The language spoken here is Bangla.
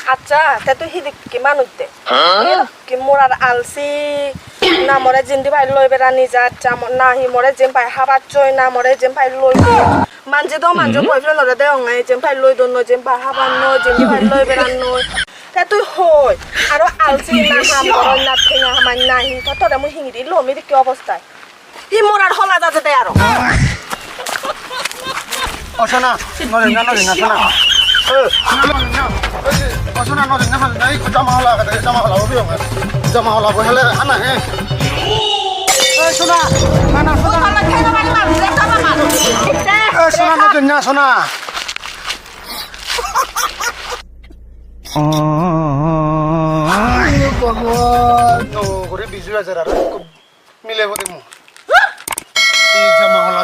আচ্ছা তে তুই হিদি কি মানুষ দে কি মোরার আলসি না মরে জিন্দি ভাই লই বেড়া নিজা না হি মরে যেম ভাই হাবার চই না মরে যেম ভাই লই মানজে দো মানজে বয়ফ্রেন্ড ওরে দে অঙ্গাই যেম ভাই লই দন যেম ভাই হাবার ন জিন্দি ভাই লই বেড়া নই তে তুই হই আর আলসি না হামর না থেঙা হামান না হি তোরে মু হিংদি লমি কি অবস্থায় ই মোরার হলা যাতে দে আরো অশোনা নরে না শোনা অশোনা নরে না নাই জামা হলা বহলে আনা হে শোনা না শোনা শোনা নরে না শোনা ভগবান তো করে বিজু আছে আর মিলে বতে মু জামা হলা